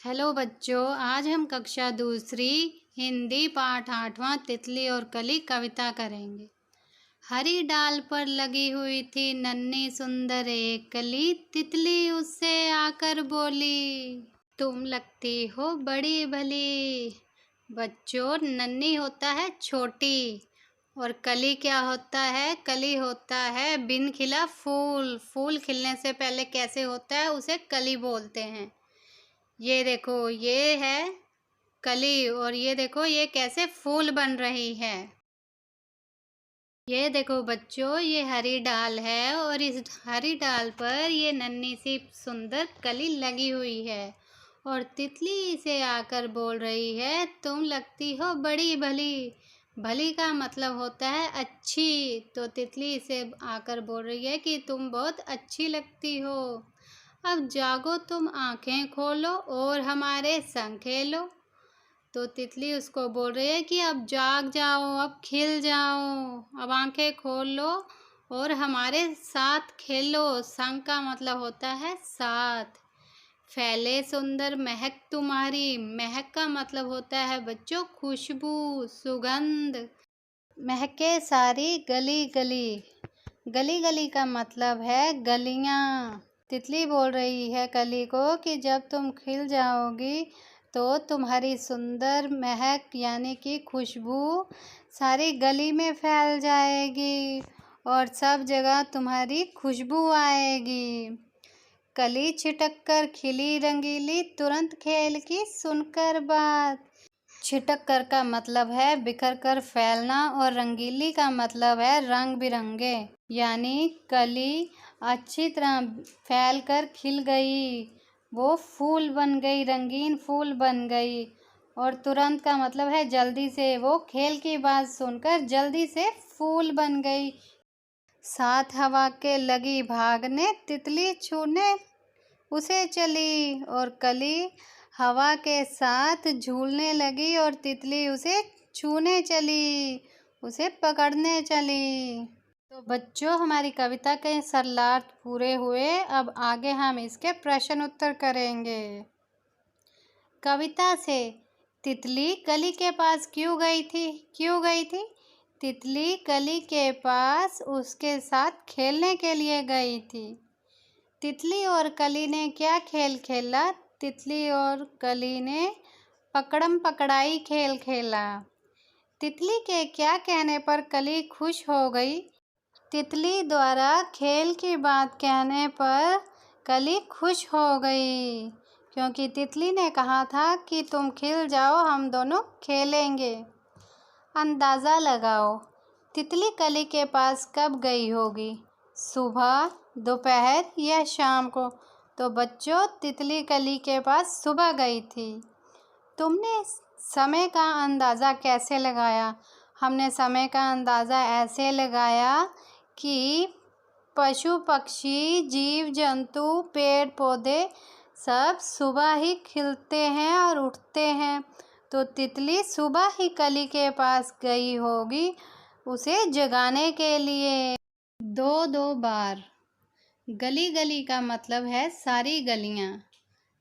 Hello बच्चों, आज हम कक्षा दूसरी हिंदी पाठ 8वां तितली और कली कविता करेंगे। हरी डाल पर लगी हुई थी नन्ही सुंदर एक कली, तितली उससे आकर बोली, तुम लगती हो बड़ी भली। बच्चों, नन्ही होता है छोटी, और कली क्या होता है? कली होता है बिन खिला फूल। फूल खिलने से पहले कैसे होता है उसे कली बोलते हैं। ये देखो, ये है कली, और ये देखो ये कैसे फूल बन रही है। ये देखो बच्चों, ये हरी डाल है और इस हरी डाल पर ये नन्ही सी सुंदर कली लगी हुई है, और तितली इसे आकर बोल रही है, तुम लगती हो बड़ी भली। भली का मतलब होता है अच्छी, तो तितली इसे आकर बोल रही है कि तुम बहुत अच्छी लगती हो। अब जागो, तुम आंखें खोलो और हमारे संग खेलो। तो तितली उसको बोल रही है कि अब जाग जाओ, अब खिल जाओ, अब आंखें खोल लो और हमारे साथ खेलो। संग का मतलब होता है साथ। फैले सुंदर महक तुम्हारी। महक का मतलब होता है बच्चों खुशबू, सुगंध। महके सारी गली गली। गली गली का मतलब है गलियां। तितली बोल रही है कली को कि जब तुम खिल जाओगी तो तुम्हारी सुंदर महक यानी कि खुशबू सारी गली में फैल जाएगी और सब जगह तुम्हारी खुशबू आएगी। कली छिटक कर खिली रंगीली, तुरंत खेल की सुनकर बात। छिटक कर का मतलब है बिखर कर फैलना, और रंगीली का मतलब है रंग बिरंगे। यानी कली अच्छी तरह फैल कर खिल गई, वो फूल बन गई, रंगीन फूल बन गई। और तुरंत का मतलब है जल्दी से, वो खेल की बात सुनकर जल्दी से फूल बन गई। साथ हवा के लगी भागने, तितली छूने उसे चली, और कली हवा के साथ झूलने लगी और तितली उसे छूने चली, उसे पकड़ने चली। तो बच्चों, हमारी कविता के सरलार्थ पूरे हुए। अब आगे हम इसके प्रश्न उत्तर करेंगे। कविता से तितली कली के पास क्यों गई थी? क्यों गई थी? तितली कली के पास उसके साथ खेलने के लिए गई थी। तितली और कली ने क्या खेल खेला? तितली और कली ने पकड़म पकड़ाई खेल खेला। तितली के क्या कहने पर कली खुश हो गई? तितली द्वारा खेल की बात कहने पर कली खुश हो गई, क्योंकि तितली ने कहा था कि तुम खिल जाओ, हम दोनों खेलेंगे। अंदाज़ा लगाओ, तितली कली के पास कब गई होगी? सुबह, दोपहर या शाम को? तो बच्चों, तितली कली के पास सुबह गई थी। तुमने समय का अंदाज़ा कैसे लगाया? हमने समय का अंदाज़ा ऐसे लगाया कि पशु पक्षी, जीव जंतु, पेड़ पौधे सब सुबह ही खिलते हैं और उठते हैं, तो तितली सुबह ही कली के पास गई होगी उसे जगाने के लिए। दो बार। गली गली का मतलब है सारी गलियां।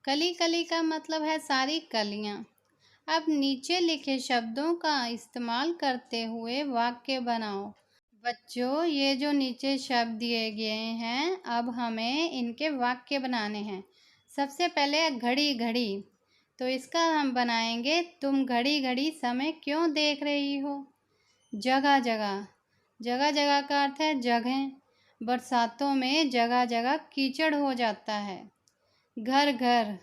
कली कली का मतलब है सारी कलियां। अब नीचे लिखे शब्दों का इस्तेमाल करते हुए वाक्य बनाओ। बच्चों, ये जो नीचे शब्द दिए गए हैं, अब हमें इनके वाक्य बनाने हैं। सबसे पहले घड़ी घड़ी, तो इसका हम बनाएंगे, तुम घड़ी घड़ी समय क्यों देख रही हो? जगह जगह। जगह जगह का अर्थ है जगह। बरसातों में जगह जगह कीचड़ हो जाता है। घर घर।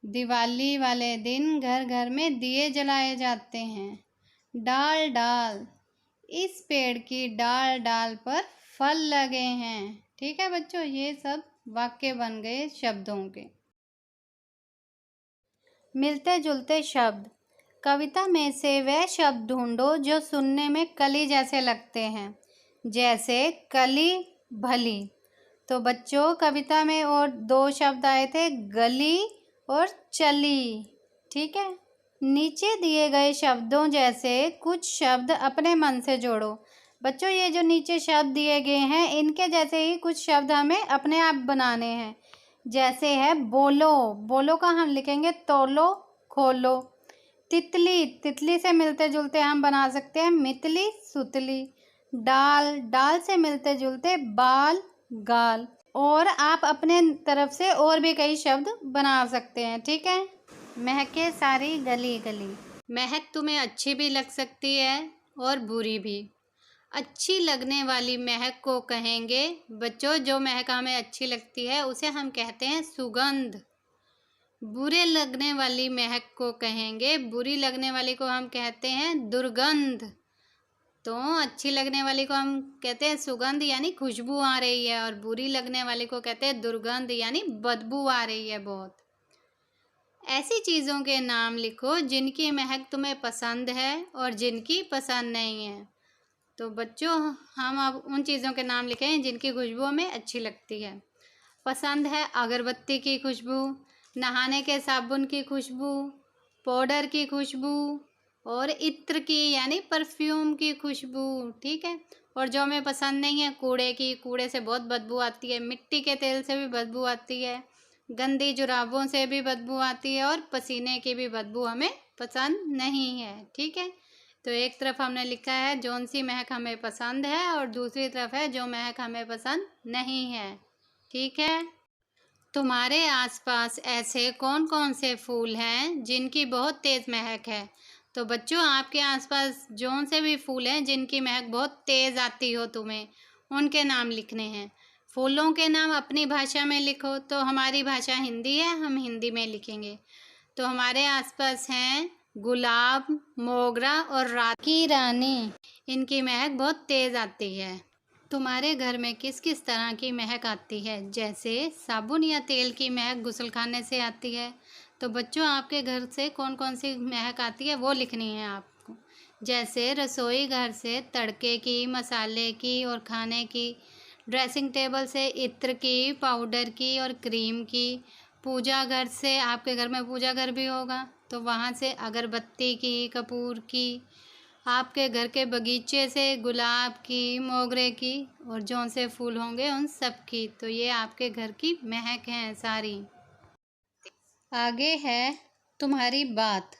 दिवाली वाले दिन घर घर में दिए जलाए जाते हैं। डाल डाल। इस पेड़ की डाल डाल पर फल लगे हैं। ठीक है बच्चों, ये सब वाक्य बन गए शब्दों के। मिलते जुलते शब्द। कविता में से वह शब्द ढूंढो जो सुनने में कली जैसे लगते हैं, जैसे कली, भली। तो बच्चों, कविता में और दो शब्द आए थे, गली और चली। ठीक है। नीचे दिए गए शब्दों जैसे कुछ शब्द अपने मन से जोड़ो। बच्चों, ये जो नीचे शब्द दिए गए हैं, इनके जैसे ही कुछ शब्द हमें अपने आप बनाने हैं। जैसे है बोलो, बोलो का हम लिखेंगे तोलो खोलो। तितली, तितली से मिलते जुलते हम बना सकते हैं मितली सुतली। डाल, डाल से मिलते जुलते बाल गाल। और आप अपने तरफ से और भी कई शब्द बना सकते हैं, ठीक है। महके सारी गली गली। महक तुम्हें अच्छी भी लग सकती है और बुरी भी। अच्छी लगने वाली महक को कहेंगे बच्चों, जो महक हमें अच्छी लगती है उसे हम कहते हैं सुगंध। बुरे लगने वाली महक को कहेंगे, बुरी लगने वाली को हम कहते हैं दुर्गंध। तो अच्छी लगने वाली को हम कहते हैं सुगंध यानी खुशबू आ रही है, और बुरी लगने वाली को कहते हैं दुर्गंध यानी बदबू आ रही है बहुत। ऐसी चीज़ों के नाम लिखो जिनकी महक तुम्हें पसंद है और जिनकी पसंद नहीं है। तो बच्चों, हम अब उन चीज़ों के नाम लिखें जिनकी खुशबू हमें अच्छी लगती है। पसंद है अगरबत्ती की खुशबू, नहाने के साबुन की खुशबू, पाउडर की खुशबू और इत्र की यानी परफ्यूम की खुशबू, ठीक है। और जो हमें पसंद नहीं है कूड़े की, कूड़े से बहुत बदबू आती है, मिट्टी के तेल से भी बदबू आती है, गंदी जुराबों से भी बदबू आती है और पसीने की भी बदबू हमें पसंद नहीं है, ठीक है। तो एक तरफ हमने लिखा है जौन सी महक हमें पसंद है और दूसरी तरफ है जो महक हमें पसंद नहीं है, ठीक है। तुम्हारे आसपास ऐसे कौन कौन से फूल हैं जिनकी बहुत तेज़ महक है। तो बच्चों, आपके आसपास जौन से भी फूल हैं जिनकी महक बहुत तेज़ आती हो तुम्हें, उनके नाम लिखने हैं। फूलों के नाम अपनी भाषा में लिखो, तो हमारी भाषा हिंदी है, हम हिंदी में लिखेंगे। तो हमारे आसपास हैं गुलाब, मोगरा और रात की रानी। इनकी महक बहुत तेज़ आती है। तुम्हारे घर में किस किस तरह की महक आती है। जैसे साबुन या तेल की महक गुसलखाने से आती है। तो बच्चों, आपके घर से कौन कौन सी महक आती है वो लिखनी है आपको। जैसे रसोई घर से तड़के की, मसाले की और खाने की। ड्रेसिंग टेबल से इत्र की, पाउडर की और क्रीम की। पूजा घर से, आपके घर में पूजा घर भी होगा तो वहाँ से अगरबत्ती की, कपूर की। आपके घर के बगीचे से गुलाब की, मोगरे की और जौन से फूल होंगे उन सब की। तो ये आपके घर की महक हैं सारी। आगे है तुम्हारी बात।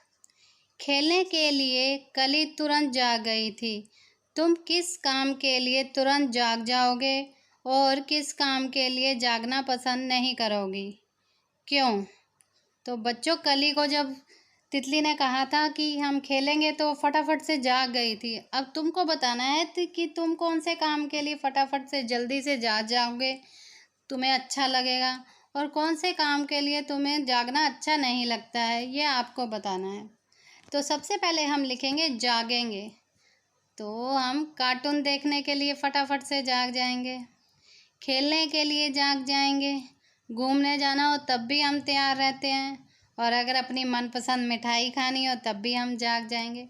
खेलने के लिए कली तुरंत जाग गई थी। तुम किस काम के लिए तुरंत जाग जाओगे और किस काम के लिए जागना पसंद नहीं करोगी, क्यों? तो बच्चों, कली को जब तितली ने कहा था कि हम खेलेंगे तो फटाफट से जाग गई थी। अब तुमको बताना है कि तुम कौन से काम के लिए फटाफट से जल्दी से जाग जाओगे, तुम्हें अच्छा लगेगा, और कौन से काम के लिए तुम्हें जागना अच्छा नहीं लगता है, ये आपको बताना है। तो सबसे पहले हम लिखेंगे जागेंगे। तो हम कार्टून देखने के लिए फटाफट से जाग जाएंगे, खेलने के लिए जाग जाएंगे, घूमने जाना हो तब भी हम तैयार रहते हैं, और अगर अपनी मनपसंद मिठाई खानी हो तब भी हम जाग जाएंगे।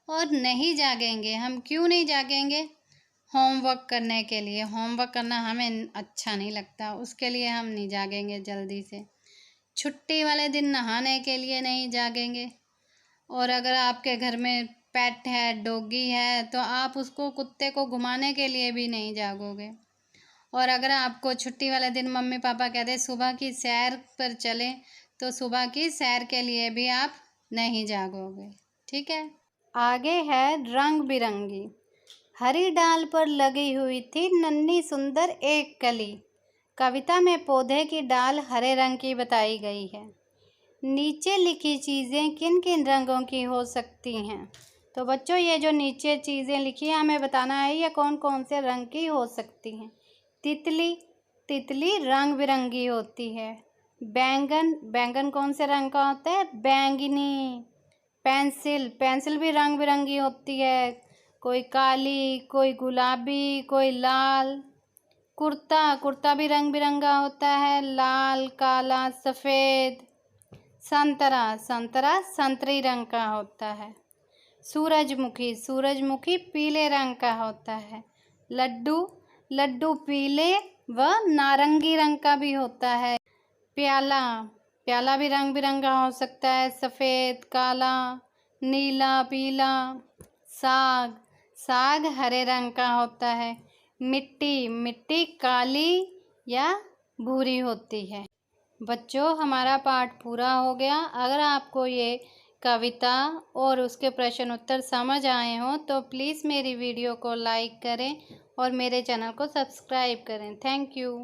और नहीं जागेंगे, हम क्यों नहीं जागेंगे? होमवर्क करने के लिए। होमवर्क करना हमें अच्छा नहीं लगता, उसके लिए हम नहीं जागेंगे जल्दी से। छुट्टी वाले दिन नहाने के लिए नहीं जागेंगे। और अगर आपके घर में पेट है, डॉगी है, तो आप उसको, कुत्ते को घुमाने के लिए भी नहीं जागोगे। और अगर आपको छुट्टी वाले दिन मम्मी पापा कहते सुबह की सैर पर चलें, तो सुबह की सैर के लिए भी आप नहीं जागोगे, ठीक है। आगे है रंग बिरंगी। हरी डाल पर लगी हुई थी नन्ही सुंदर एक कली। कविता में पौधे की डाल हरे रंग की बताई गई है। नीचे लिखी चीज़ें किन किन रंगों की हो सकती हैं। तो बच्चों, ये जो नीचे चीज़ें लिखी हैं हमें बताना है ये कौन कौन से रंग की हो सकती हैं। तितली, तितली रंग बिरंगी होती है। बैंगन, बैंगन कौन से रंग का होता है? बैंगनी। पेंसिल, पेंसिल भी रंग बिरंगी होती है, कोई काली, कोई गुलाबी, कोई लाल। कुर्ता, कुर्ता भी रंग बिरंगा होता है, लाल, काला, सफ़ेद। संतरा, संतरा संतरी रंग का होता है। सूरजमुखी, सूरजमुखी पीले रंग का होता है। लड्डू, लड्डू पीले व नारंगी रंग का भी होता है। प्याला, प्याला भी रंग बिरंगा हो सकता है, सफ़ेद, काला, नीला, पीला। साग, साग हरे रंग का होता है। मिट्टी, मिट्टी काली या भूरी होती है। बच्चों, हमारा पाठ पूरा हो गया। अगर आपको ये कविता और उसके प्रश्न उत्तर समझ आए हों तो प्लीज़ मेरी वीडियो को लाइक करें और मेरे चैनल को सब्सक्राइब करें। Thank you.